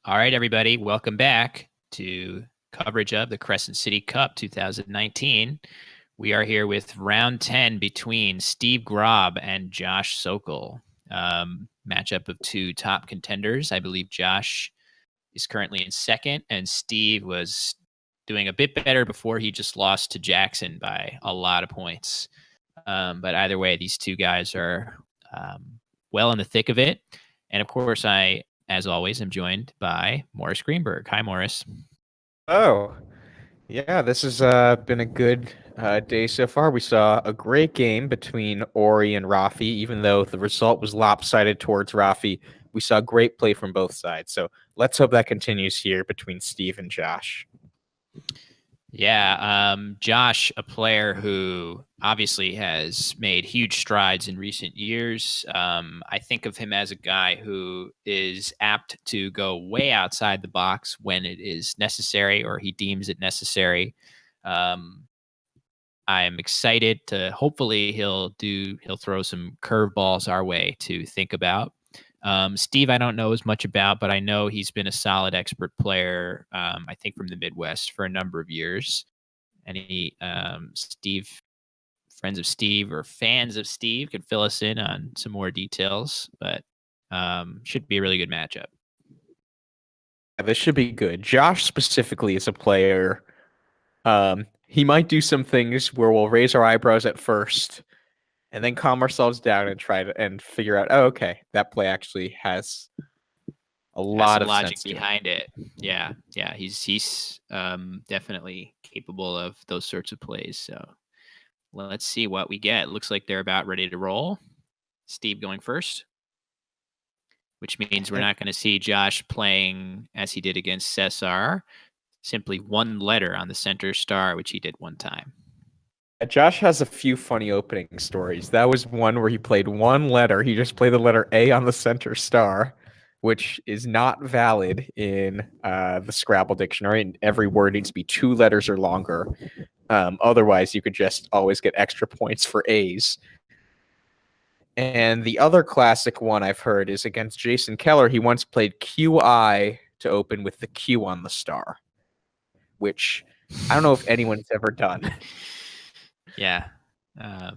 All right, everybody, welcome back to coverage of the Crescent City Cup 2019. We are here with round 10 between Steve Grob and Josh Sokol. Matchup of two top contenders. I believe Josh is currently in second, and Steve was doing a bit better before he just lost to Jackson by a lot of points. But either way, these two guys are well in the thick of it. And of course, as always, I'm joined by Morris Greenberg. Hi, Morris. Oh, yeah, this has been a good day so far. We saw a great game between Ori and Rafi, even though the result was lopsided towards Rafi. We saw great play from both sides. So let's hope that continues here between Steve and Josh. Yeah, Josh, a player who obviously has made huge strides in recent years. I think of him as a guy who is apt to go way outside the box when it is necessary or he deems it necessary. I'm excited to hopefully he'll throw some curveballs our way to think about. Steve, I don't know as much about, but I know he's been a solid expert player. I think from the Midwest for a number of years. Any Steve, friends of Steve or fans of Steve could fill us in on some more details, but should be a really good matchup. Yeah, this should be good. Josh specifically is a player. He might do some things where we'll raise our eyebrows at first and then calm ourselves down and try to and figure out, oh, okay, that play actually has a Has lot some of logic sense to it. behind it. Yeah, he's definitely capable of those sorts of plays. So let's see what we get. Looks like they're about ready to roll. Steve going first, which means we're not going to see Josh playing as he did against Cesar. Simply one letter on the center star, which he did one time. Josh has a few funny opening stories. That was one where he played one letter. He just played the letter A on the center star, which is not valid in the Scrabble dictionary. And every word needs to be two letters or longer. Otherwise, you could just always get extra points for A's. And the other classic one I've heard is against Jason Keller. He once played QI to open with the Q on the star, which I don't know if anyone's ever done. Yeah. All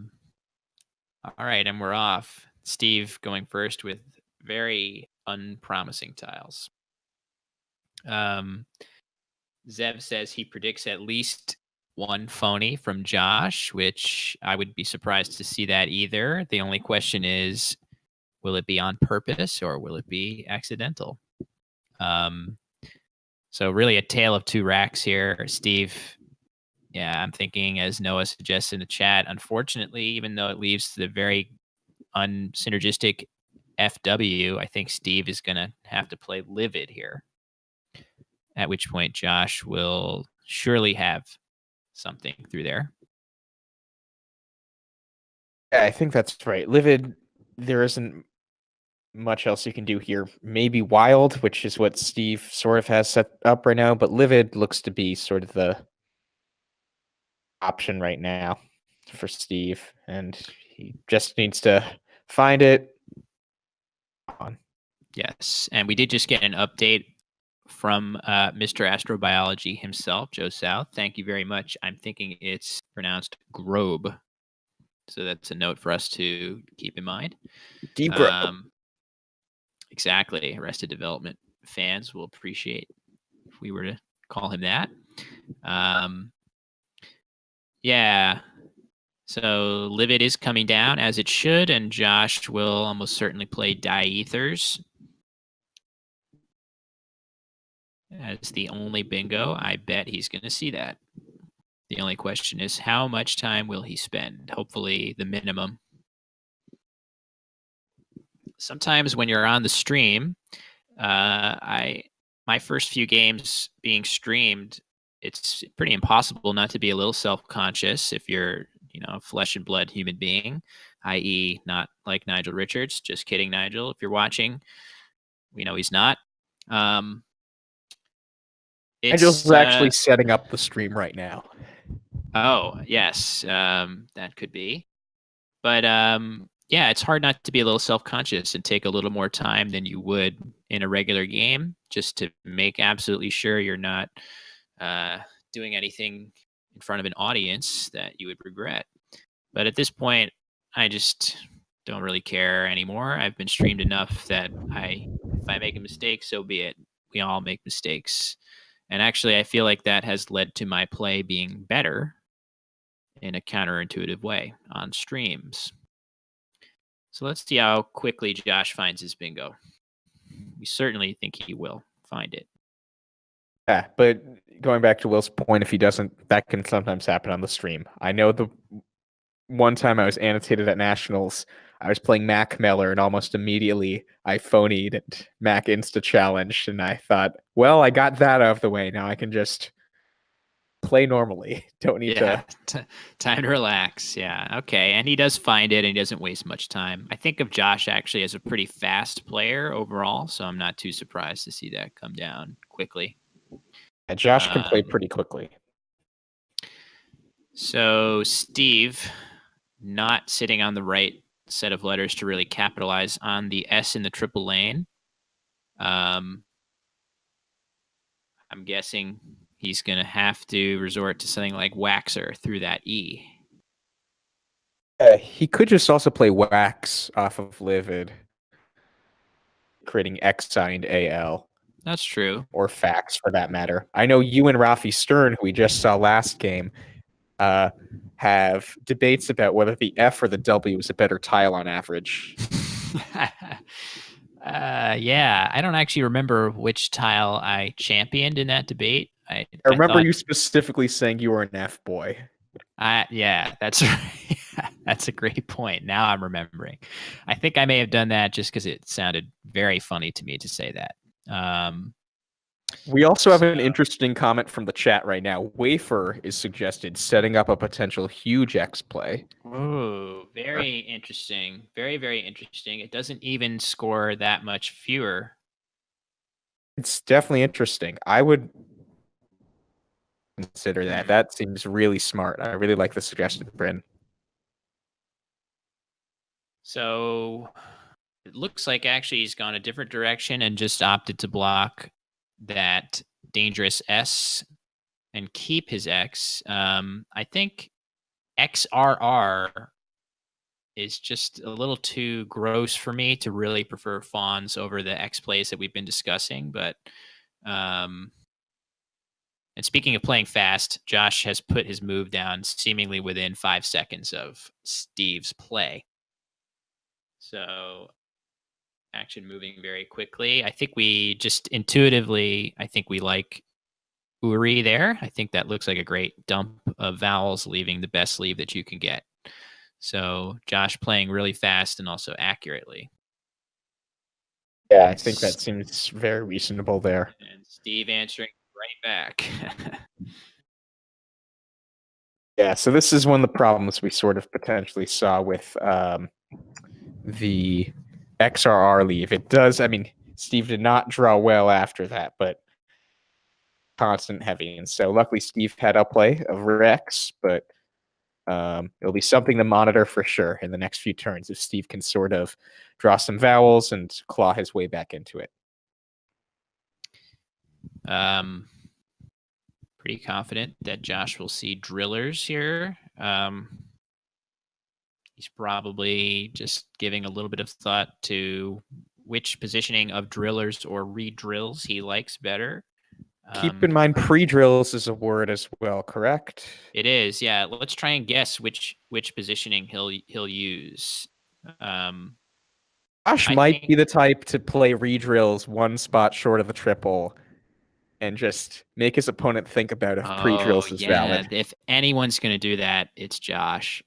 right, and we're off. Steve going first with very unpromising tiles. Zev says he predicts at least one phony from Josh, which I would be surprised to see that either. The only question is, will it be on purpose or will it be accidental? So really a tale of two racks here. Steve, yeah, I'm thinking, as Noah suggests in the chat, unfortunately, even though it leaves the very unsynergistic FW, I think Steve is going to have to play Livid here. At which point Josh will surely have something through there. Yeah, I think that's right. Livid, there isn't much else you can do here. Maybe Wild, which is what Steve sort of has set up right now, but Livid looks to be sort of the option right now for Steve, and he just needs to find it. Yes, and we did just get an update from Mr. Astrobiology himself, Joe South. Thank you very much. I'm thinking it's pronounced Grob. So that's a note for us to keep in mind. Deep Grob. Exactly. Arrested Development fans will appreciate if we were to call him that. Yeah. So Livid is coming down as it should, and Josh will almost certainly play Diethers as the only bingo. I bet he's going to see that. The only question is, how much time will he spend? Hopefully the minimum. Sometimes when you're on the stream, my first few games being streamed, it's pretty impossible not to be a little self-conscious if you're, a flesh and blood human being, i.e. not like Nigel Richards. Just kidding, Nigel. If you're watching, we know he's not. Nigel's actually setting up the stream right now. Oh, yes, that could be. But yeah, it's hard not to be a little self-conscious and take a little more time than you would in a regular game just to make absolutely sure you're not doing anything in front of an audience that you would regret. But at this point, I just don't really care anymore. I've been streamed enough that if I make a mistake, so be it. We all make mistakes. And actually, I feel like that has led to my play being better in a counterintuitive way on streams. So let's see how quickly Josh finds his bingo. We certainly think he will find it. Yeah, but going back to Will's point, if he doesn't, that can sometimes happen on the stream. I know the one time I was annotated at Nationals, I was playing Mac Meller, and almost immediately I phonied at Mac Insta Challenge, and I thought, well, I got that out of the way. Now I can just play normally. Don't need to. Time to relax. Yeah. Okay. And he does find it and he doesn't waste much time. I think of Josh actually as a pretty fast player overall, so I'm not too surprised to see that come down quickly. Yeah, Josh can play pretty quickly. So Steve, not sitting on the right set of letters to really capitalize on the S in the triple lane. I'm guessing he's going to have to resort to something like Waxer through that E. He could just also play Wax off of Livid, creating X signed AL. That's true. Or Fax, for that matter. I know you and Rafi Stern, who we just saw last game, have debates about whether the F or the W is a better tile on average. Yeah, I don't actually remember which tile I championed in that debate. I remember you specifically saying you were an F boy. Yeah, that's right. That's a great point. Now I'm remembering. I think I may have done that just because it sounded very funny to me to say that. We also have an interesting comment from the chat right now. Wafer is suggested setting up a potential huge X play. Oh, very interesting. Very, very interesting. It doesn't even score that much fewer. It's definitely interesting. I would consider that. That seems really smart. I really like the suggestion, Bryn. So it looks like actually he's gone a different direction and just opted to block that dangerous S and keep his X. I think XRR is just a little too gross for me to really prefer fawns over the X plays that we've been discussing. But and speaking of playing fast, Josh has put his move down seemingly within 5 seconds of Steve's play. So action moving very quickly. I think we just intuitively, I think we like Uri there. I think that looks like a great dump of vowels, leaving the best sleeve that you can get. So Josh playing really fast and also accurately. Yeah, I think that seems very reasonable there. And Steve answering right back. Yeah, so this is one of the problems we sort of potentially saw with the XRR leave. It does, I mean, Steve did not draw well after that, but constant heavy. And so luckily Steve had a play of Rex, but it'll be something to monitor for sure in the next few turns if Steve can sort of draw some vowels and claw his way back into it. Pretty confident that Josh will see drillers here. He's probably just giving a little bit of thought to which positioning of drillers or re-drills he likes better. Keep in mind, pre-drills is a word as well, correct? It is, yeah. Let's try and guess which positioning he'll use. Josh might be the type to play re-drills one spot short of the triple and just make his opponent think about if pre-drills is valid. If anyone's going to do that, it's Josh.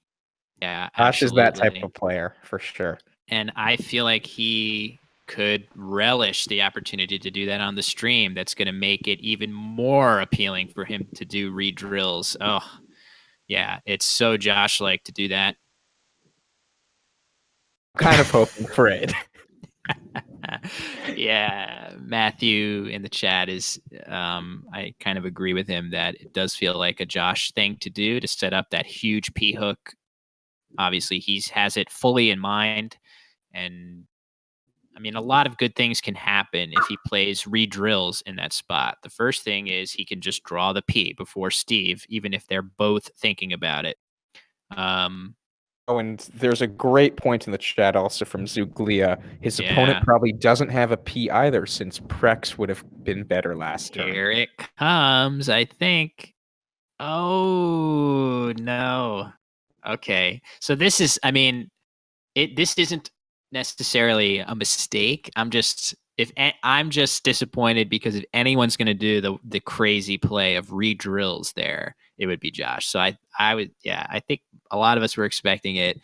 Yeah, Josh is that type of player for sure. And I feel like he could relish the opportunity to do that on the stream. That's going to make it even more appealing for him to do re-drills. Oh, yeah, it's so Josh-like to do that. Kind of hoping for it. Yeah, Matthew in the chat is, I kind of agree with him that it does feel like a Josh thing to do, to set up that huge P-hook obviously he has it fully in mind. And I mean, a lot of good things can happen if he plays re-drills in that spot. The first thing is he can just draw the P before Steve, even if they're both thinking about it. Oh, and there's a great point in the chat also from Zuglia. His opponent Yeah. probably doesn't have a P either, since Prex would have been better last turn. Here it comes, I think. Oh, no. Okay. So this is, I mean, this isn't necessarily a mistake. I'm just disappointed because if anyone's going to do the crazy play of re-drills there, it would be Josh. So I think a lot of us were expecting it,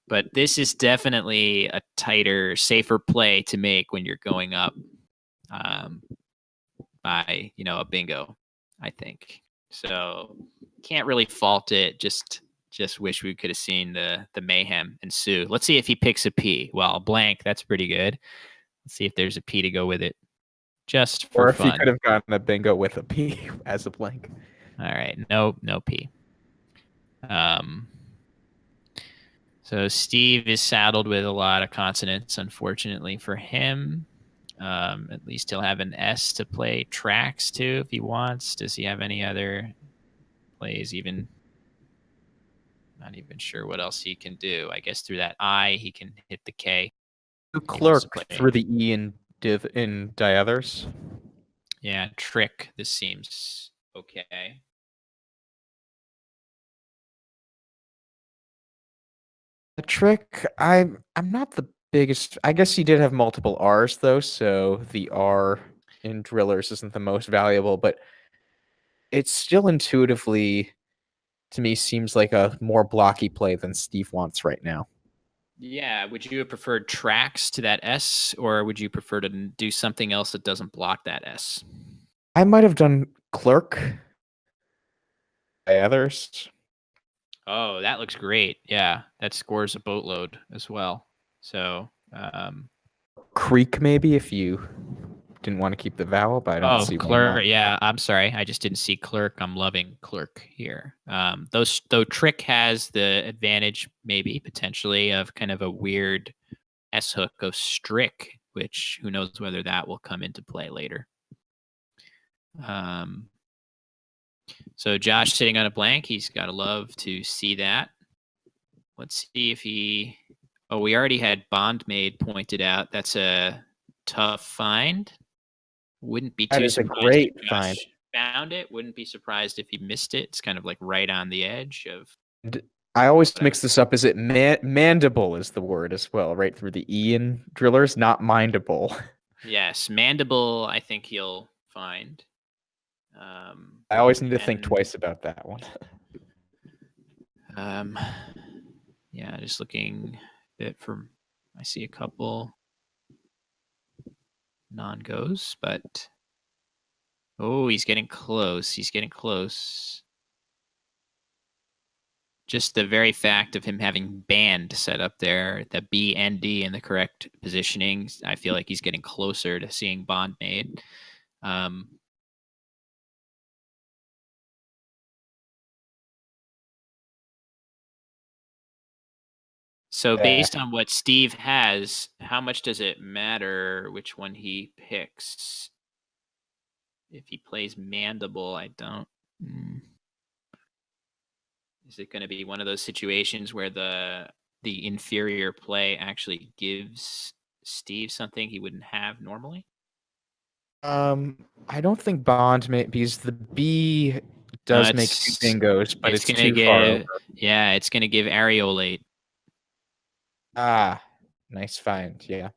but this is definitely a tighter, safer play to make when you're going up by a bingo, I think. So can't really fault it. Just wish we could have seen the mayhem ensue. Let's see if he picks a P. Well, a blank, that's pretty good. Let's see if there's a P to go with it. Just for Or if he fun. could have gotten a bingo with a P as a blank. All right. No P. So Steve is saddled with a lot of consonants, unfortunately for him. At least he'll have an S to play tracks to if he wants. Does he have any other plays? Even not even sure what else he can do. I guess through that I, he can hit the K. Clerk through the E in diothers. Yeah, trick. This seems okay. The trick, I'm not the biggest. I guess he did have multiple R's though, so the R in drillers isn't the most valuable, but it's still intuitively to me seems like a more blocky play than Steve wants right now. Yeah, would you have preferred tracks to that S, or would you prefer to do something else that doesn't block that S? I might have done clerk by others. Oh, that looks great. Yeah, that scores a boatload as well. So, Creek maybe if you didn't want to keep the vowel, but I don't see why clerk. not. Yeah, I'm sorry. I just didn't see clerk. I'm loving clerk here. Though trick has the advantage, maybe potentially, of kind of a weird S hook of strick, which who knows whether that will come into play later. So Josh sitting on a blank. He's got to love to see that. Let's see if he. Oh, we already had Bondmaid pointed out. That's a tough find. Wouldn't be That too is a surprised great if Josh find. found it. Wouldn't be surprised if he missed it. It's kind of like right on the edge of. I always mix this up. Is it mandible is the word as well, right through the E in drillers, not mindable. Yes, mandible. I think he'll find. I always need to think twice about that one. Yeah, just looking a bit from. I see a couple non-goes, but oh, he's getting close. He's getting close. Just the very fact of him having band set up there, the B and D in the correct positioning, I feel like he's getting closer to seeing Bondmaid. So based on what Steve has, how much does it matter which one he picks? If he plays mandible, I don't. Is it going to be one of those situations where the inferior play actually gives Steve something he wouldn't have normally? I don't think Bond may because the B No, does make two bingos, but it's gonna too far over. Yeah, it's gonna give areolate. Ah, nice find. Yeah.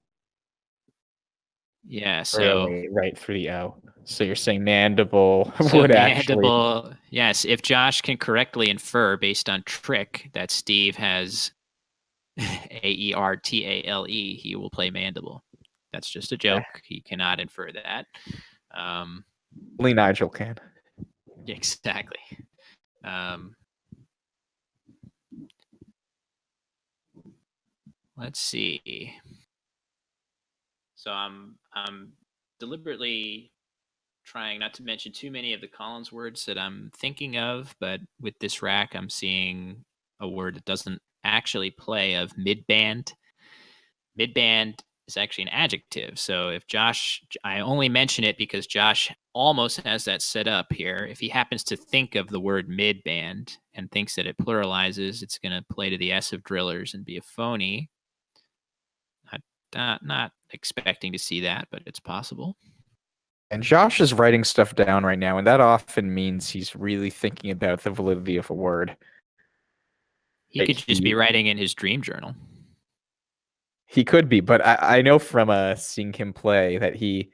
Yeah, so Areolate right through the O. So you're saying mandible so would mandible. Yes, if Josh can correctly infer based on trick that Steve has AERTALE, he will play mandible. That's just a joke. He cannot infer that. only Nigel can. Exactly. Let's see. So I'm deliberately trying not to mention too many of the Collins words that I'm thinking of, but with this rack, I'm seeing a word that doesn't actually play of mid-band. Mid-band is actually an adjective. So if Josh, I only mention it because Josh almost has that set up here. If he happens to think of the word mid-band and thinks that it pluralizes, it's going to play to the S of drillers and be a phony. Not expecting to see that, but it's possible. And Josh is writing stuff down right now, and that often means he's really thinking about the validity of a word. He could just be writing in his dream journal. He could be, but I know from seeing him play that he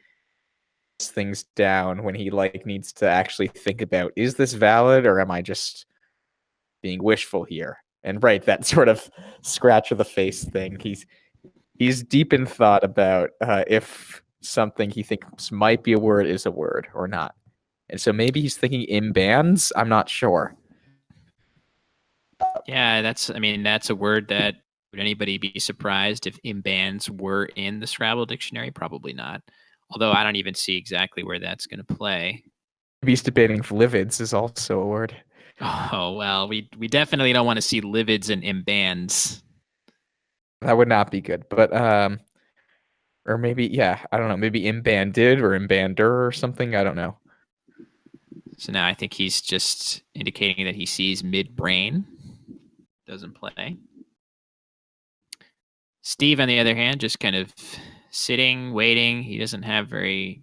puts things down when he needs to actually think about, is this valid or am I just being wishful here? And right, that sort of scratch of the face thing. He's deep in thought about if something he thinks might be a word is a word or not. And so maybe he's thinking in bands. I'm not sure. Yeah, that's a word that, would anybody be surprised if imbands were in the Scrabble dictionary? Probably not. Although I don't even see exactly where that's going to play. Maybe he's debating if livids is also a word. Oh, well, we definitely don't want to see livids and imbands. That would not be good. But or maybe, yeah, I don't know, maybe imbanded or imbander or something. I don't know. So now I think he's just indicating that he sees mid-brain. Doesn't play. Steve, on the other hand, just kind of sitting, waiting. He doesn't have very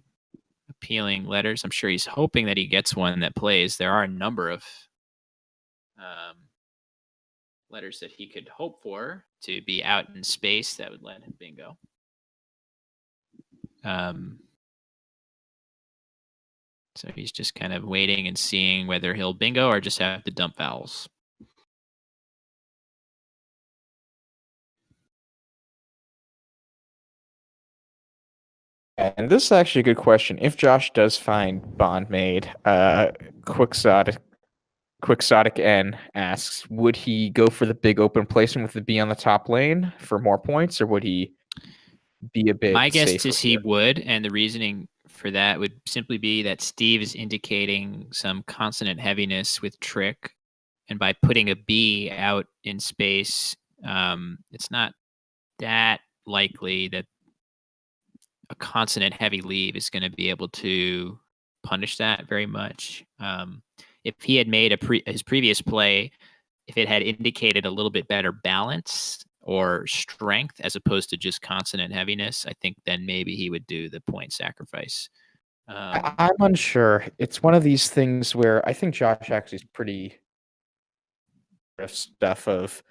appealing letters. I'm sure he's hoping that he gets one that plays. There are a number of letters that he could hope for to be out in space that would let him bingo. So he's just kind of waiting and seeing whether he'll bingo or just have to dump vowels. And this is actually a good question. If Josh does find bondmaid, Quixotic N asks, would he go for the big open placement with the B on the top lane for more points, or would he be a bit My guess safer is he would, and the reasoning for that would simply be that Steve is indicating some consonant heaviness with trick, and by putting a B out in space, it's not that likely that a consonant heavy leave is going to be able to punish that very much. If he had made his previous play, if it had indicated a little bit better balance or strength as opposed to just consonant heaviness, I think then maybe he would do the point sacrifice. I'm unsure. It's one of these things where I think Josh actually is pretty stuff of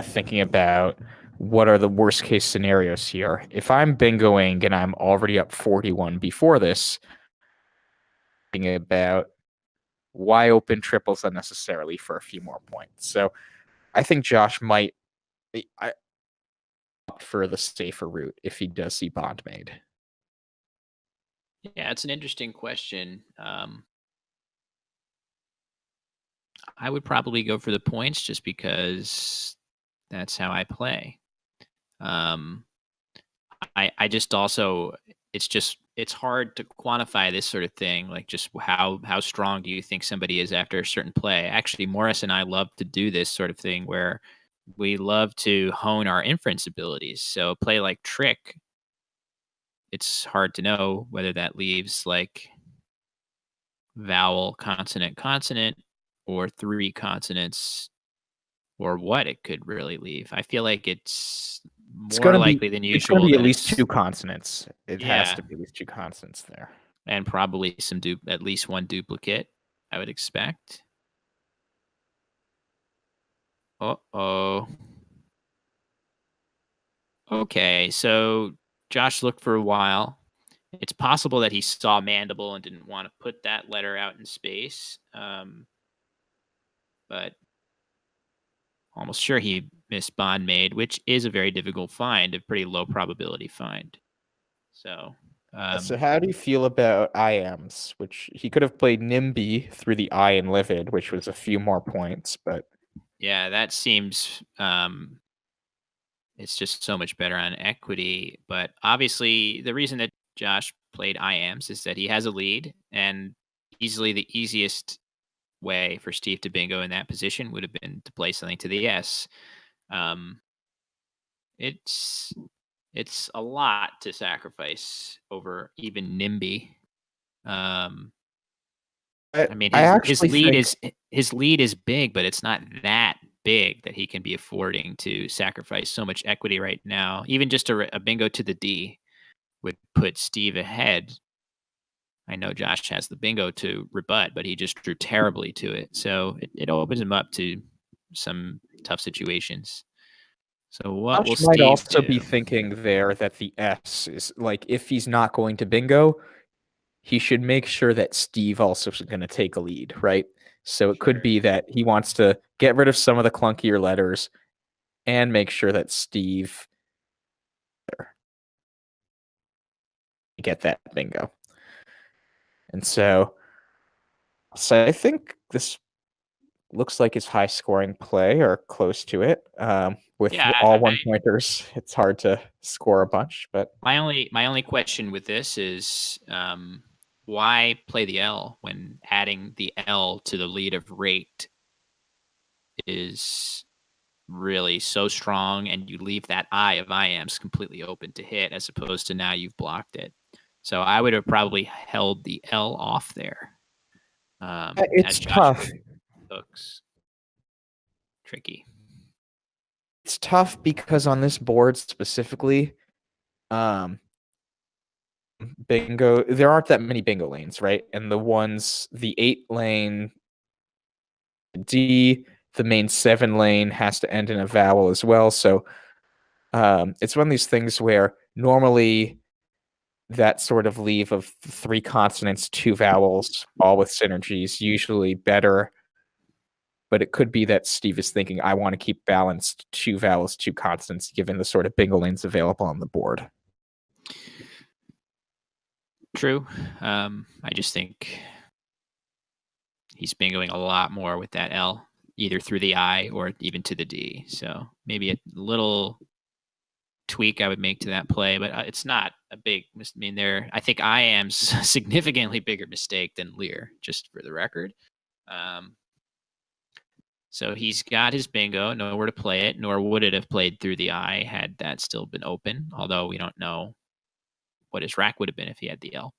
thinking about what are the worst case scenarios here. If I'm bingoing and I'm already up 41 before this, thinking about why open triples unnecessarily for a few more points. So I think Josh might opt for the safer route if he does see bondmaid. Yeah, it's an interesting question. I would probably go for the points just because that's how I play. I just also, it's hard to quantify this sort of thing. Like, just how strong do you think somebody is after a certain play? Actually, Morris and I love to do this sort of thing where we love to hone our inference abilities. So a play like trick, it's hard to know whether that leaves like vowel, consonant, consonant, or 3 consonants, or what it could really leave. I feel like it's more likely than usual. It's going to be at least 2 consonants. It has to be at least 2 consonants there. And probably at least one duplicate, I would expect. Uh-oh. Okay, so Josh looked for a while. It's possible that he saw mandible and didn't want to put that letter out in space. But almost sure he missed bondmaid, which is a very difficult find, a pretty low probability find. So how do you feel about IMs, which he could have played NIMBY through the I in livid, which was a few more points, but yeah, that seems it's just so much better on equity. But obviously, the reason that Josh played IAMs is that he has a lead, and easily the easiest way for Steve to bingo in that position would have been to play something to the S. It's a lot to sacrifice over even NIMBY. I mean, I his actually lead think is big, but it's not that big that he can be affording to sacrifice so much equity right now. Even just a bingo to the D would put Steve ahead. I know Josh has the bingo to rebut, but he just drew terribly to it. So it opens him up to some tough situations. So what will Josh might Steve also be do? thinking there that the S is like, if he's not going to bingo, he should make sure that Steve also is going to take a lead, right? So it could Sure. be that he wants to get rid of some of the clunkier letters and make sure that Steve get that bingo. And so I think this looks like his high scoring play or close to it. With Yeah, all one pointers, it's hard to score a bunch, but my only question with this is why play the L when adding the L to the lead of rate is really so strong, and you leave that I of IAMs completely open to hit, as opposed to now you've blocked it. So I would have probably held the L off there. it's As Josh tough. hooks. Tricky. It's tough because on this board specifically, um, bingo, there aren't that many bingo lanes, right? And the 8 lane D, the main 7 lane has to end in a vowel as well. So it's one of these things where normally that sort of leave of 3 consonants, 2 vowels, all with synergies, usually better. But it could be that Steve is thinking, I want to keep balanced 2 vowels, 2 consonants, given the sort of bingo lanes available on the board. True. I just think he's bingoing a lot more with that L, either through the I or even to the D. So maybe a little tweak I would make to that play, but it's not a big. I mean, I think I am a significantly bigger mistake than Lear, just for the record. So he's got his bingo, nowhere to play it, nor would it have played through the I had that still been open, although we don't know what his rack would have been if he had the L.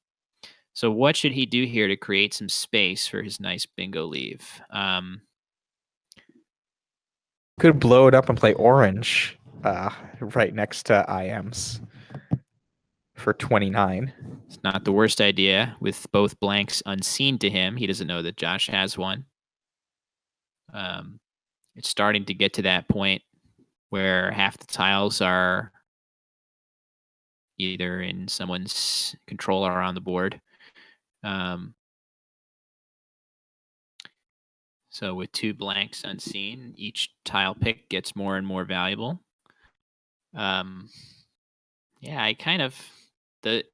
So what should he do here to create some space for his nice bingo leave? Could blow it up and play orange right next to IMs for 29. It's not the worst idea with both blanks unseen to him. He doesn't know that Josh has one. It's starting to get to that point where half the tiles are either in someone's control or on the board. So with 2 blanks unseen, each tile pick gets more and more valuable. Yeah, I kind of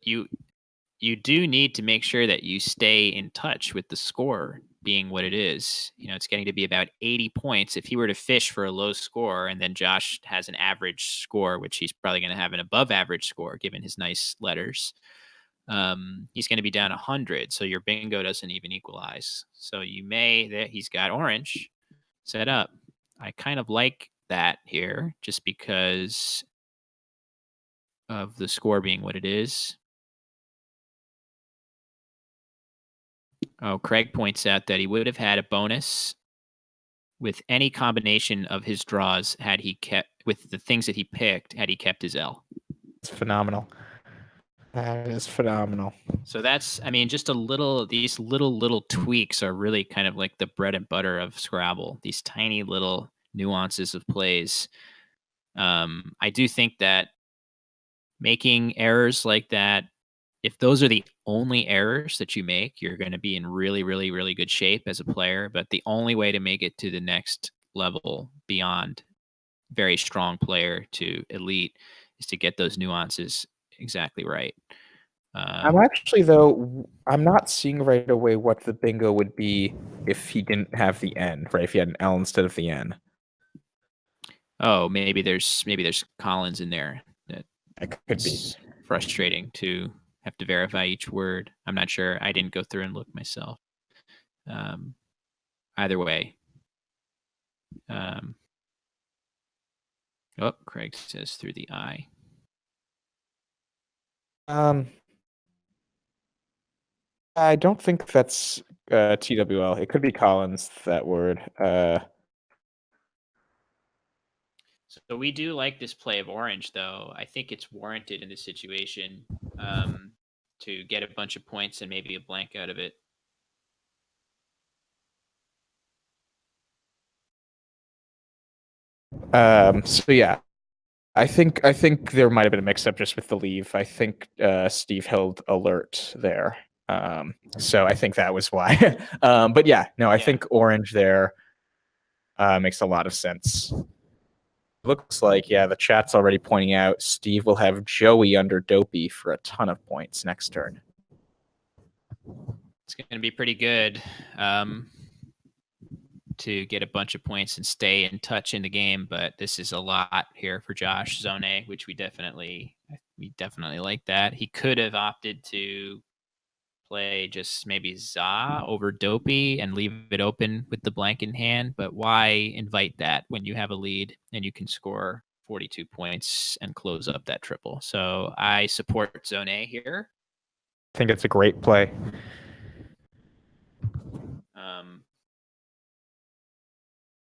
you do need to make sure that you stay in touch with the score being what it is. You know, it's getting to be about 80 points. If he were to fish for a low score and then Josh has an average score, which he's probably going to have an above average score given his nice letters, he's going to be down 100. So your bingo doesn't even equalize. So he's got orange set up. I kind of like that here just because of the score being what it is. Oh, Craig points out that he would have had a bonus with any combination of his draws had he kept with the things that he picked had he kept his L. It's phenomenal. That is phenomenal. So that's, I mean, just these little tweaks are really kind of like the bread and butter of Scrabble. These tiny little nuances of plays. I do think that making errors like that, if those are the only errors that you make, you're going to be in really, really, really good shape as a player. But the only way to make it to the next level beyond very strong player to elite is to get those nuances exactly right. I'm actually, though, I'm not seeing right away what the bingo would be if he didn't have the N, right? If he had an L instead of the N. Oh, maybe there's Collins in there. That could be. It's frustrating to have to verify each word. I'm not sure. I didn't go through and look myself. Either way, Oh, Craig says through the I. I don't think that's TWL. It could be Collins, that word. So we do like this play of orange, though. I think it's warranted in this situation to get a bunch of points and maybe a blank out of it. So yeah, I think there might have been a mix-up just with the leave. I think Steve held alert there. So I think that was why. But yeah, no, I think orange there makes a lot of sense. Looks like, yeah, the chat's already pointing out Steve will have Joey under Dopey for a ton of points next turn. It's going to be pretty good to get a bunch of points and stay in touch in the game, but this is a lot here for Josh. Zone A, which we definitely like that. He could have opted to play just maybe Za over Dopey and leave it open with the blank in hand, but why invite that when you have a lead and you can score 42 points and close up that triple? So I support Zone A here. I think it's a great play.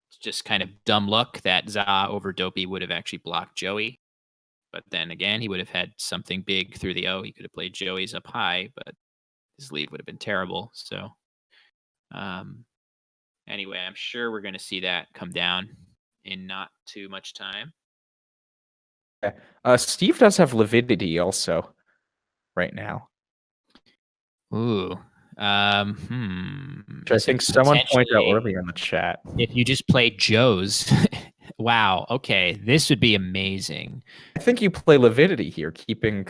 It's just kind of dumb luck that Za over Dopey would have actually blocked Joey. But then again, he would have had something big through the O. He could have played Joey's up high, but his lead would have been terrible. So anyway, I'm sure we're going to see that come down in not too much time. Steve does have lividity also right now. Ooh. Which I think someone pointed out earlier in the chat. If you just play Joe's, wow. Okay, this would be amazing. I think you play lividity here, keeping.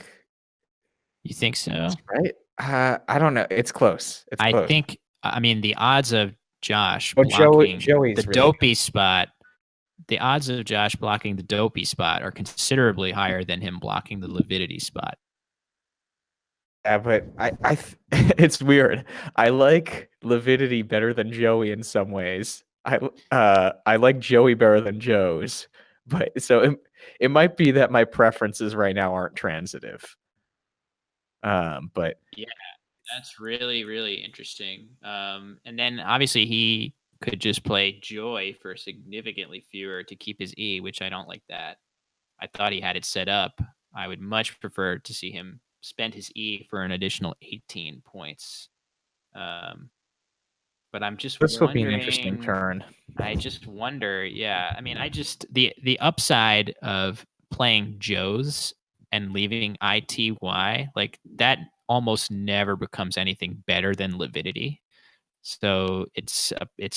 You think so? Right? I don't know. It's close. It's close. Think. I mean, the odds of Josh blocking the Dopey spot. The odds of Josh blocking the Dopey spot are considerably higher than him blocking the lividity spot. Yeah, but it's weird. I like lividity better than Joey in some ways. I like Joey better than Joe's, but so it might be that my preferences right now aren't transitive. But yeah, that's really, really interesting. And then obviously he could just play Joy for significantly fewer to keep his E, which I don't like that. I thought he had it set up. I would much prefer to see him spend his E for an additional 18 points. But I'm just this will be an interesting turn. I just wonder, yeah. I mean, the upside of playing Joe's and leaving ITY, like that almost never becomes anything better than lividity. So it's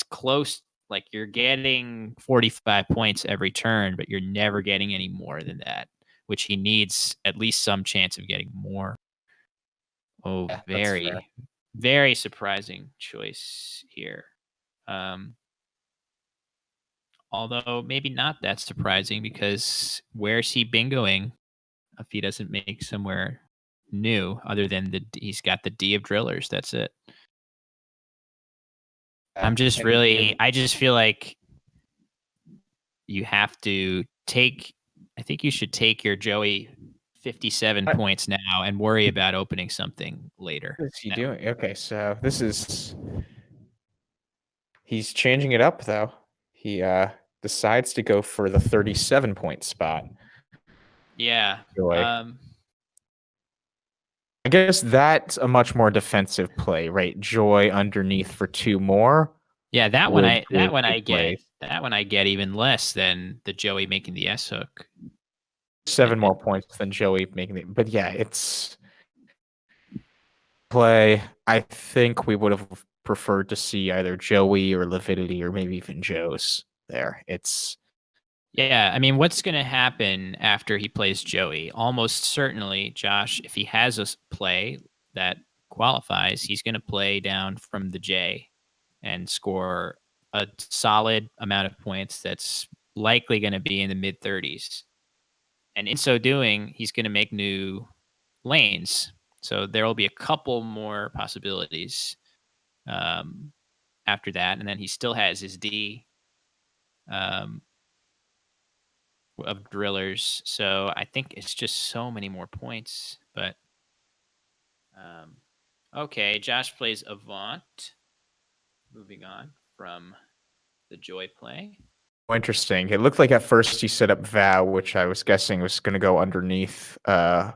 close. Like you're getting 45 points every turn, but you're never getting any more than that, which he needs at least some chance of getting more. Oh, Yeah, very, very surprising choice here. Although maybe not that surprising because where's he bingoing if he doesn't make somewhere new other than he's got the D of drillers. That's it. I just feel like you have to I think you should take your Joey 57 points now and worry about opening something later. What is he doing? Okay, so he's changing it up though. He decides to go for the 37 point spot. Yeah. I guess that's a much more defensive play, right? Joy underneath for 2 more. Yeah, that one I get even less than the Joey making the S hook. 7 more points than Joey making it. But yeah, it's play. I think we would have preferred to see either Joey or Lividity or maybe even Joe's there. Yeah, I mean, what's going to happen after he plays Joey? Almost certainly, Josh, if he has a play that qualifies, he's going to play down from the J and score a solid amount of points that's likely going to be in the mid 30s. And in so doing, he's going to make new lanes. So there will be a couple more possibilities after that. And then he still has his D. of drillers. So I think it's just so many more points. But okay, Josh plays Avant. Moving on from the Joy play. Interesting. It looked like at first he set up Vow, which I was guessing was going to go underneath Odd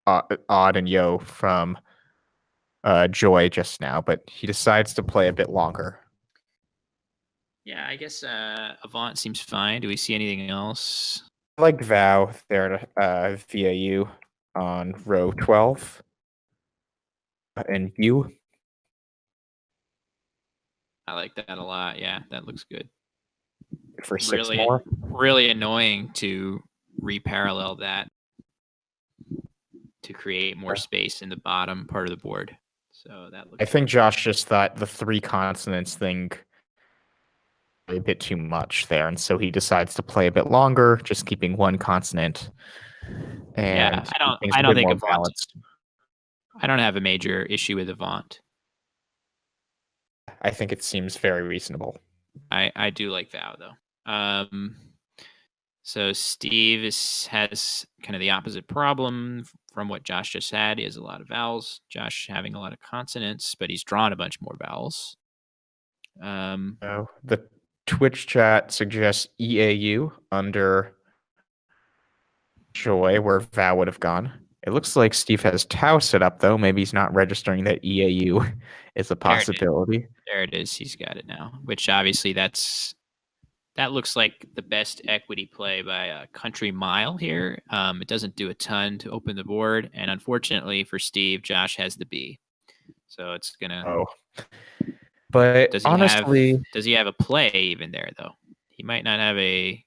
and Yo from Joy just now, but he decides to play a bit longer. Yeah, I guess Avant seems fine. Do we see anything else? I like Vow there VAU on row 12. And you? I like that a lot. Yeah, that looks good. For 6 more? Really annoying to reparallel that to create more space in the bottom part of the board. So that looks I think Josh just thought the 3 consonants thing a bit too much there, and so he decides to play a bit longer, just keeping 1 consonant. And yeah, I don't think Avant. balanced. I don't have a major issue with Avant. I think it seems very reasonable. I do like Vow though. So Steve has kind of the opposite problem from what Josh just had. He has a lot of vowels. Josh having a lot of consonants, but he's drawn a bunch more vowels. The Twitch chat suggests EAU under Joy, where Vow would have gone. It looks like Steve has Tau set up, though. Maybe he's not registering that EAU is a possibility. There it is. He's got it now, which obviously that looks like the best equity play by a country mile here. It doesn't do a ton to open the board. And unfortunately for Steve, Josh has the B. So it's going to... Oh. But honestly... does he have a play even there, though? He might not have a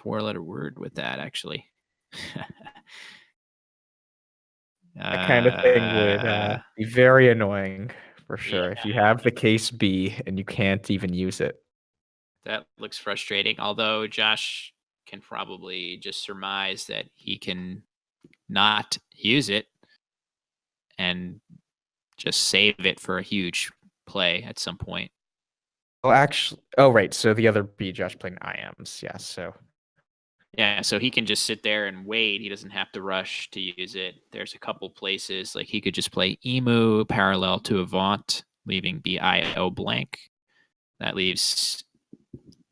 4-letter word with that, actually. That kind of thing would be very annoying, for sure, if you have the case B and you can't even use it. That looks frustrating, although Josh can probably just surmise that he can not use it and just save it for a huge play at some point. Well, actually, oh, right. So the other B, Josh playing IAMs. Yeah, so. Yeah, so he can just sit there and wait. He doesn't have to rush to use it. There's a couple places, like he could just play Emu parallel to Avant, leaving BIO blank. That leaves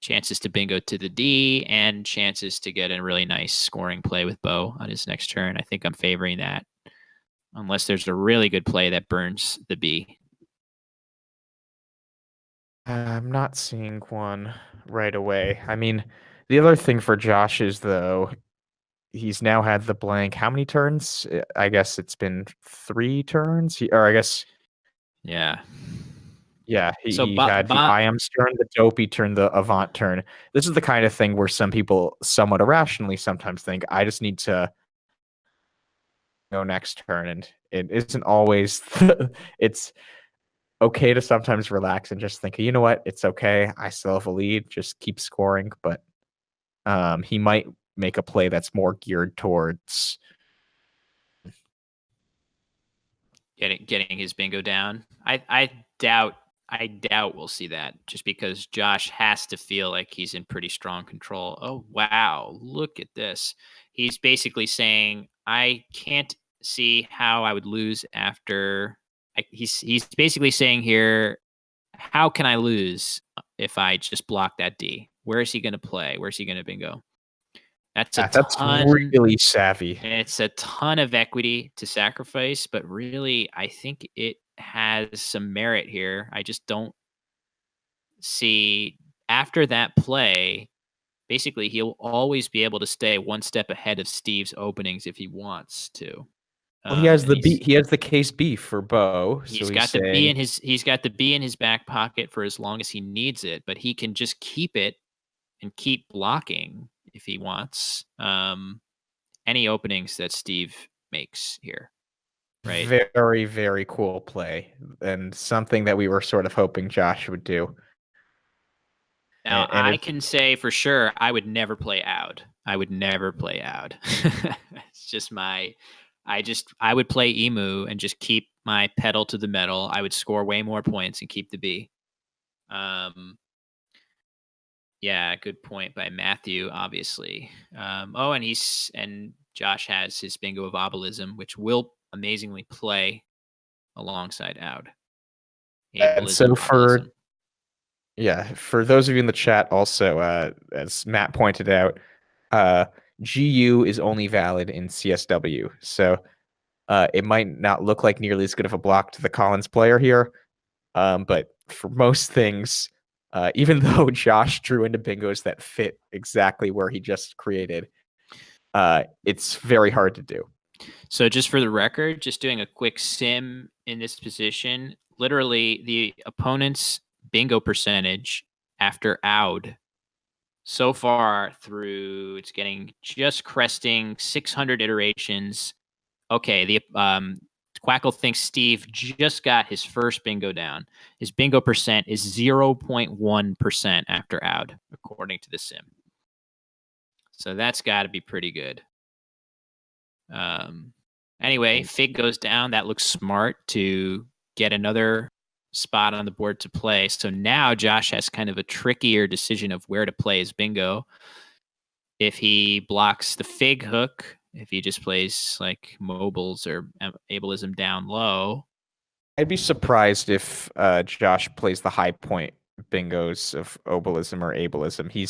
chances to bingo to the D and chances to get a really nice scoring play with Bo on his next turn. I think I'm favoring that, unless there's a really good play that burns the B. I'm not seeing one right away. I mean, the other thing for Josh is, though, he's now had the blank. How many turns? I guess it's been 3 turns. Or I guess. Yeah. Yeah, he had the IAM's turn, the Dopey turn, the Avant turn. This is the kind of thing where some people somewhat irrationally sometimes think, I just need to go next turn. And it isn't always, it's okay to sometimes relax and just think, you know what, it's okay. I still have a lead. Just keep scoring. But he might make a play that's more geared towards getting his bingo down. I doubt we'll see that, just because Josh has to feel like he's in pretty strong control. Oh, wow. Look at this. He's basically saying, I can't see how I would lose after. He's basically saying here, how can I lose if I just block that D? Where is he going to play? Where's he going to bingo? That's really savvy. It's a ton of equity to sacrifice, but really, I think it has some merit here. I just don't see, after that play, basically he'll always be able to stay one step ahead of Steve's openings if he wants to. Well, he has the B. He has the case B for Bo. He's got the B in his. He's got the B in his back pocket for as long as he needs it, but he can just keep it and keep blocking if he wants. Any openings that Steve makes here, right? Very, very cool play, and something that we were sort of hoping Josh would do. Now, I can say for sure I would never play out. I would never play out. It's just I would play Emu and just keep my pedal to the metal. I would score way more points and keep the B. Yeah, good point by Matthew, obviously. And Josh has his bingo of obelism, which will amazingly play alongside Aud. And Ableism, so obelism. for those of you in the chat, also, as Matt pointed out, uh, GU is only valid in CSW. So it might not look like nearly as good of a block to the Collins player here. But for most things, even though Josh drew into bingos that fit exactly where he just created, it's very hard to do. So just for the record, just doing a quick sim in this position, literally the opponent's bingo percentage after Aud so far through it's getting just cresting 600 iterations. Okay, the Quackle thinks Steve just got his first bingo down. His bingo percent is 0.1% after Aud, according to the sim. So that's got to be pretty good. Anyway, Fig goes down. That looks smart to get another spot on the board to play. So now Josh has kind of a trickier decision of where to play his bingo. If he blocks the Fig hook, if he just plays like mobiles or ableism down low. I'd be surprised if Josh plays the high point bingos of obelism or ableism. He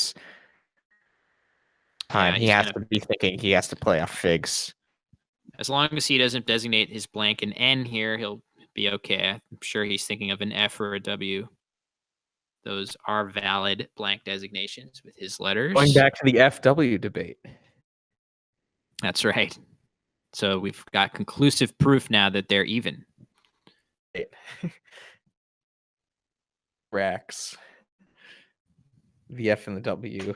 has to be thinking he has to play off figs. As long as he doesn't designate his blank an N here, he'll be okay. I'm sure he's thinking of an F or a W. Those are valid blank designations with his letters. Going back to the FW debate. That's right. So we've got conclusive proof now that they're even. Racks. The F and the W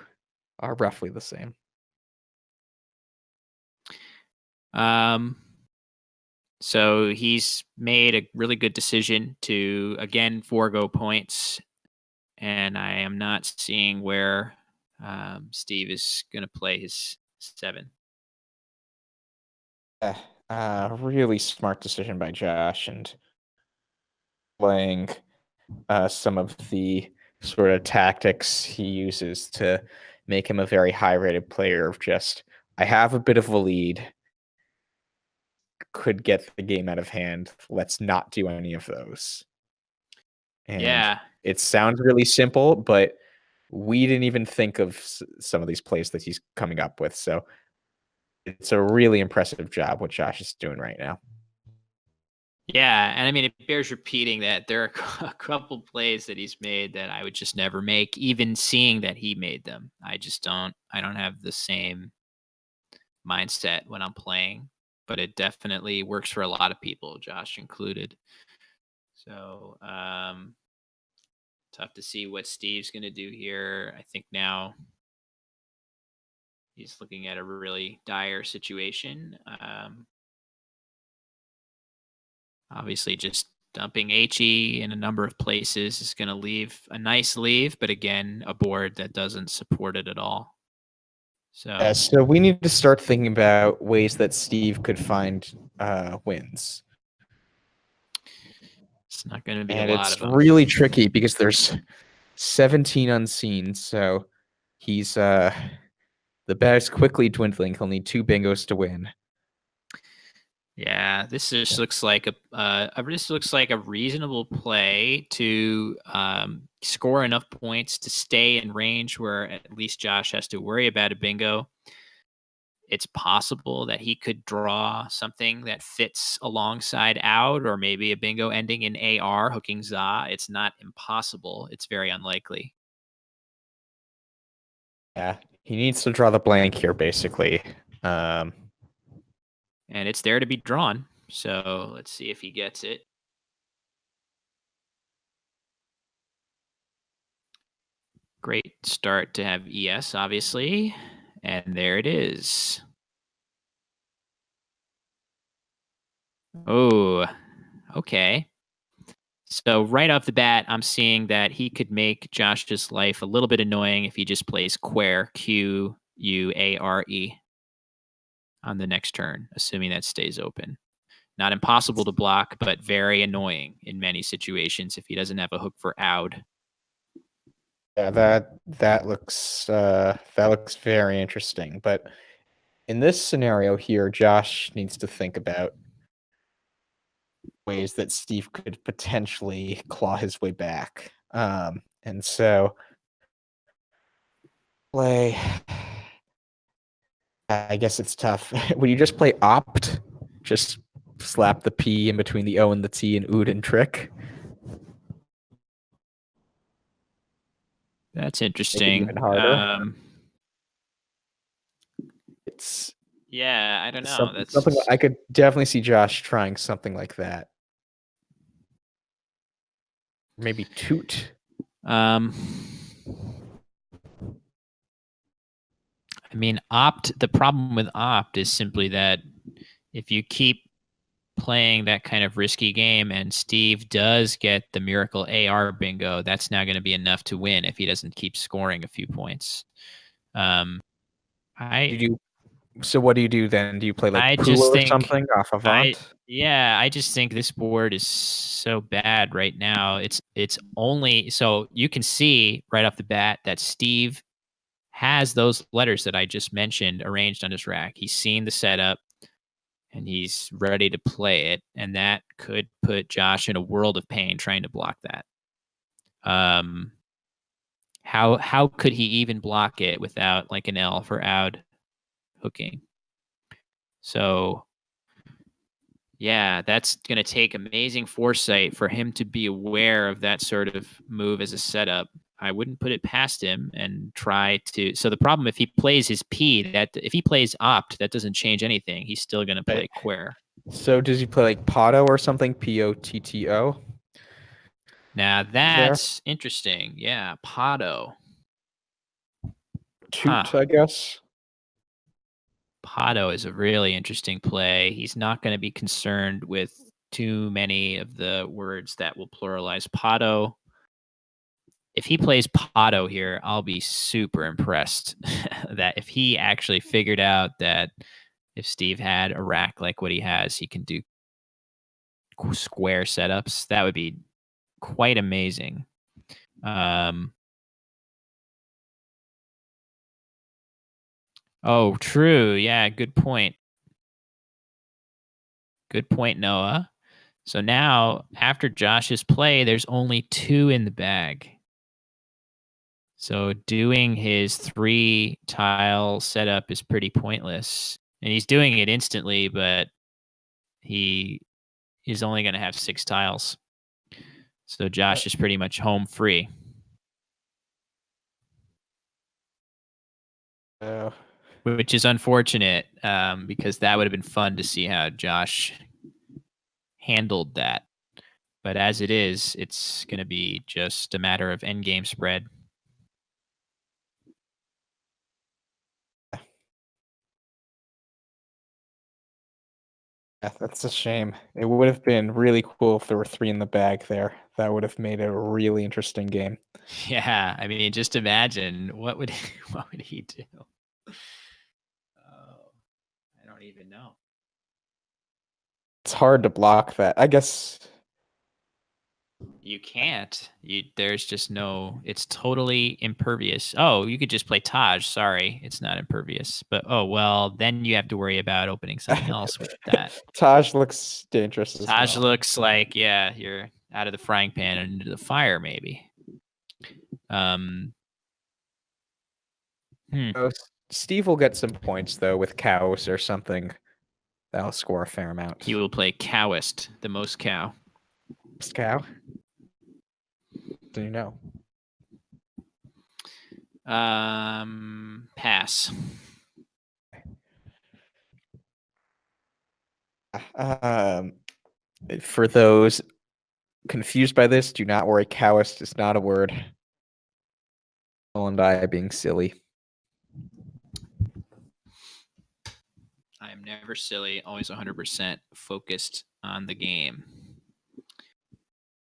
are roughly the same. So he's made a really good decision to, again, forego points. And I am not seeing where Steve is going to play his 7. Really smart decision by Josh, and playing some of the sort of tactics he uses to make him a very high-rated player of just, I have a bit of a lead, could get the game out of hand. Let's not do any of those. And it sounds really simple, but we didn't even think of some of these plays that he's coming up with. So it's a really impressive job what Josh is doing right now. Yeah, and I mean, it bears repeating that there are a couple plays that he's made that I would just never make, even seeing that he made them. I don't have the same mindset when I'm playing, but it definitely works for a lot of people, Josh included. So, tough to see what Steve's going to do here. I think now he's looking at a really dire situation. Obviously, just dumping HE in a number of places is going to leave a nice leave, but again, a board that doesn't support it at all. So we need to start thinking about ways that Steve could find wins. It's not going to be a lot of them. It's really tricky because there's 17 unseen, so he's the bet is quickly dwindling. He'll need 2 bingos to win. Yeah, this just looks like a reasonable play to score enough points to stay in range where at least Josh has to worry about a bingo. It's possible that he could draw something that fits alongside Aud, or maybe a bingo ending in AR, hooking za. It's not impossible. It's very unlikely. Yeah, he needs to draw the blank here, basically. And it's there to be drawn. So let's see if he gets it. Great start to have ES, obviously. And there it is. Oh, okay. So right off the bat, I'm seeing that he could make Josh's life a little bit annoying if he just plays Quare, Quare, on the next turn, assuming that stays open. Not impossible to block, but very annoying in many situations if he doesn't have a hook for Aud. Yeah, that looks very interesting. But in this scenario here, Josh needs to think about ways that Steve could potentially claw his way back. And so play. I guess it's tough. Would you just play opt? Just slap the P in between the O and the T and ood and trick. That's Make it interesting. even harder. It's Yeah, I don't know. something That's I could definitely see Josh trying something like that. Maybe toot. I mean, opt. The problem with opt is simply that if you keep playing that kind of risky game and Steve does get the miracle AR bingo, that's now going to be enough to win if he doesn't keep scoring a few points. I So what do you do then? Do you play like I poo just or think something off Avant? I just think this board is so bad right now. It's only so you can see right off the bat that Steve has those letters that I just mentioned arranged on his rack. He's seen the setup and he's ready to play it, and that could put Josh in a world of pain trying to block that. How could he even block it without like an L for out hooking? So yeah, that's going to take amazing foresight for him to be aware of that sort of move as a setup. I wouldn't put it past him and try to. So the problem, if he plays his P, that if he plays opt, that doesn't change anything. He's still going to play queer. So does he play like Potto or something? Potto. Now There, that's interesting. Yeah, Potto. toot, Huh. I guess. Potto is a really interesting play. He's not going to be concerned with too many of the words that will pluralize Potto. If he plays Potto here, I'll be super impressed that if he actually figured out that if Steve had a rack like what he has, he can do square setups. That would be quite amazing. Oh, true. Yeah, good point. Good point, Noah. So now, after Josh's play, there's only 2 in the bag. So doing his 3 tile setup is pretty pointless. And he's doing it instantly, but he is only going to have 6 tiles. So Josh is pretty much home free. Which is unfortunate because that would have been fun to see how Josh handled that. But as it is, it's going to be just a matter of endgame spread. Yeah, that's a shame. It would have been really cool if there were 3 in the bag there. That would have made it a really interesting game. Yeah, I mean, just imagine what would what would he do? Oh, I don't even know. It's hard to block that. I guess You can't. There's just no. It's totally impervious. Oh, you could just play Taj. Sorry, it's not impervious. But oh well, then you have to worry about opening something else with that. Taj looks dangerous as Taj well. looks like you're out of the frying pan and into the fire maybe. So Steve will get some points though with cows or something. That'll score a fair amount. He will play cowest, the most cow. Cow? Do you know? Pass. For those confused by this, do not worry. Cowist is not a word. And I being silly. I am never silly, always 100% focused on the game.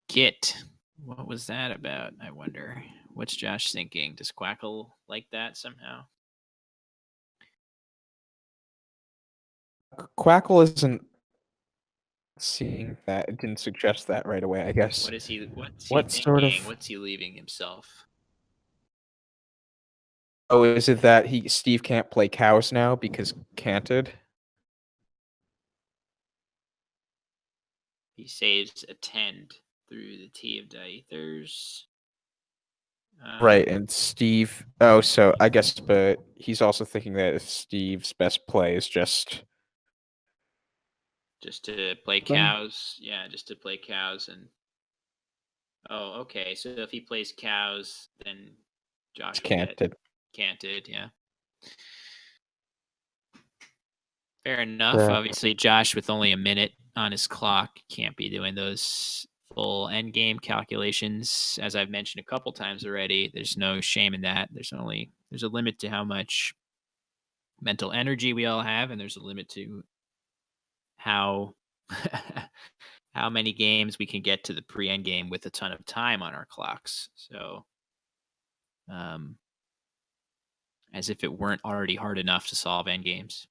Kit. What was that about? I wonder. What's Josh thinking? Does Quackle like that somehow? Quackle isn't seeing that. It didn't suggest that right away, I guess. What's he What thinking? sort of What's he leaving himself? Oh, is it that Steve can't play cows now because canted? He saves attend through the T of diethers. Right, and Steve. Oh, so I guess, but he's also thinking that Steve's best play is just to play cows. Yeah, just to play cows. And oh, okay. So if he plays cows, then Josh will get canted. canted. Yeah. Fair enough. Obviously, Josh, with only a minute on his clock, can't be doing those full end game calculations. As I've mentioned a couple times already, there's no shame in that. There's a limit to how much mental energy we all have, and there's a limit to how how many games we can get to the pre-end game with a ton of time on our clocks. So, as if it weren't already hard enough to solve end games.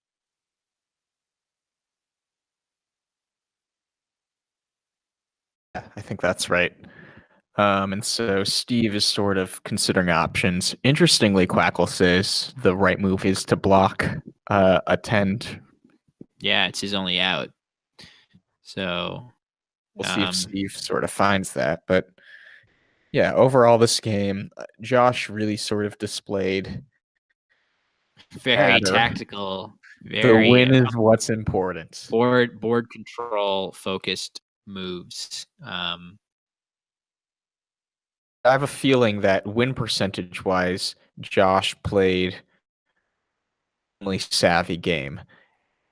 I think that's right. And so Steve is sort of considering options. Interestingly, Quackle says the right move is to block attend. Yeah, it's his only out. So We'll see if Steve sort of finds that. But yeah, overall, this game, Josh really sort of displayed very tactical. The win is what's important. Board control focused moves. I have a feeling that win percentage wise, Josh played a savvy game.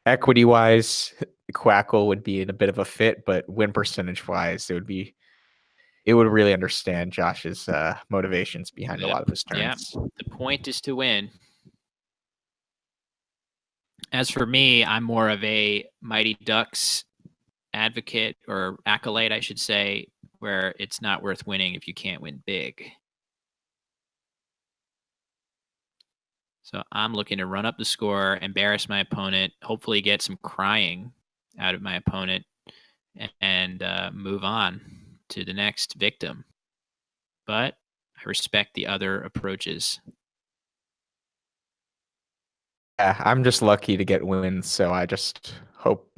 Equity wise, Quackle would be in a bit of a fit, but win percentage wise, it would really understand Josh's motivations behind a lot of his turns. Yeah. The point is to win. As for me, I'm more of a Mighty Ducks advocate, or acolyte, I should say, where it's not worth winning if you can't win big. So I'm looking to run up the score, embarrass my opponent, hopefully get some crying out of my opponent, and move on to the next victim. But I respect the other approaches. Yeah, I'm just lucky to get wins, so I just hope.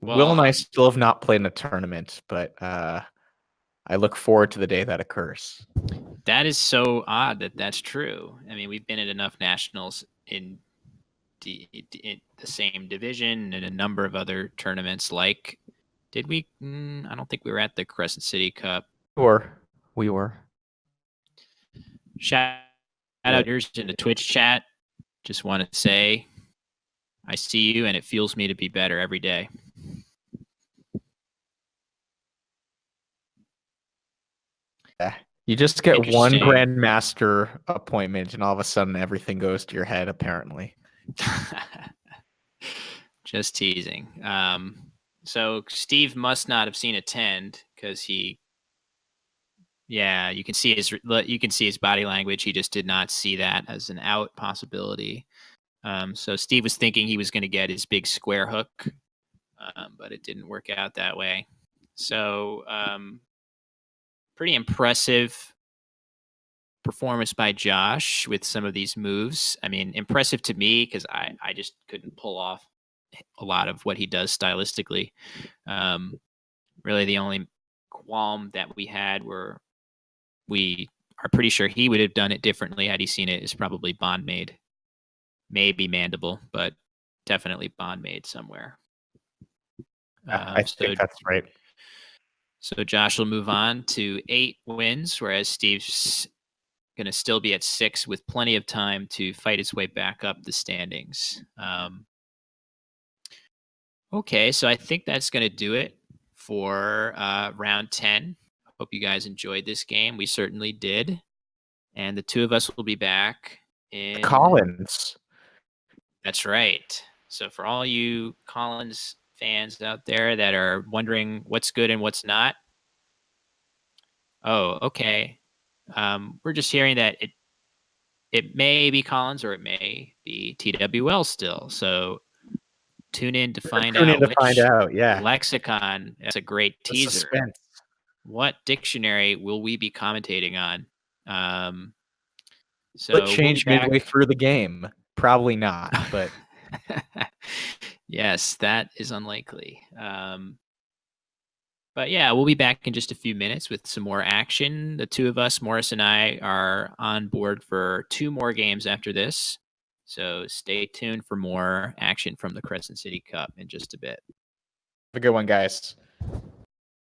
Will and I still have not played in a tournament, but I look forward to the day that occurs. That is so odd that that's true. I mean, we've been at enough nationals in the same division and a number of other tournaments. Like, did we? I don't think we were at the Crescent City Cup. We were. Shout out in the Twitch chat. Just want to say, I see you, and it fuels me to be better every day. Yeah. You just get one grandmaster appointment, and all of a sudden everything goes to your head, apparently. Just teasing. So Steve must not have seen attend because he, yeah, you can see his body language. He just did not see that as an out possibility. So Steve was thinking he was going to get his big square hook, but it didn't work out that way. So pretty impressive performance by Josh with some of these moves. I mean, impressive to me because I just couldn't pull off a lot of what he does stylistically. Really, the only qualm that we had were we are pretty sure he would have done it differently had he seen it is probably bond made, maybe mandible, but definitely bond made somewhere. I think that's right. So Josh will move on to 8 wins, whereas Steve's going to still be at 6 with plenty of time to fight his way back up the standings. Okay, so I think that's going to do it for round 10. Hope you guys enjoyed this game. We certainly did. And the two of us will be back in Collins. That's right. So for all you Collins fans out there that are wondering what's good and what's not. Oh, okay. We're just hearing that it may be Collins or it may be TWL still. So tune in to find out. Yeah. Lexicon. That's a great teaser. Suspense. What dictionary will we be commentating on? Will So it we'll be change back. midway through the game? Probably not, but Yes, that is unlikely. But yeah, we'll be back in just a few minutes with some more action. The two of us, Morris and I, are on board for 2 more games after this. So stay tuned for more action from the Crescent City Cup in just a bit. have a good one, guys.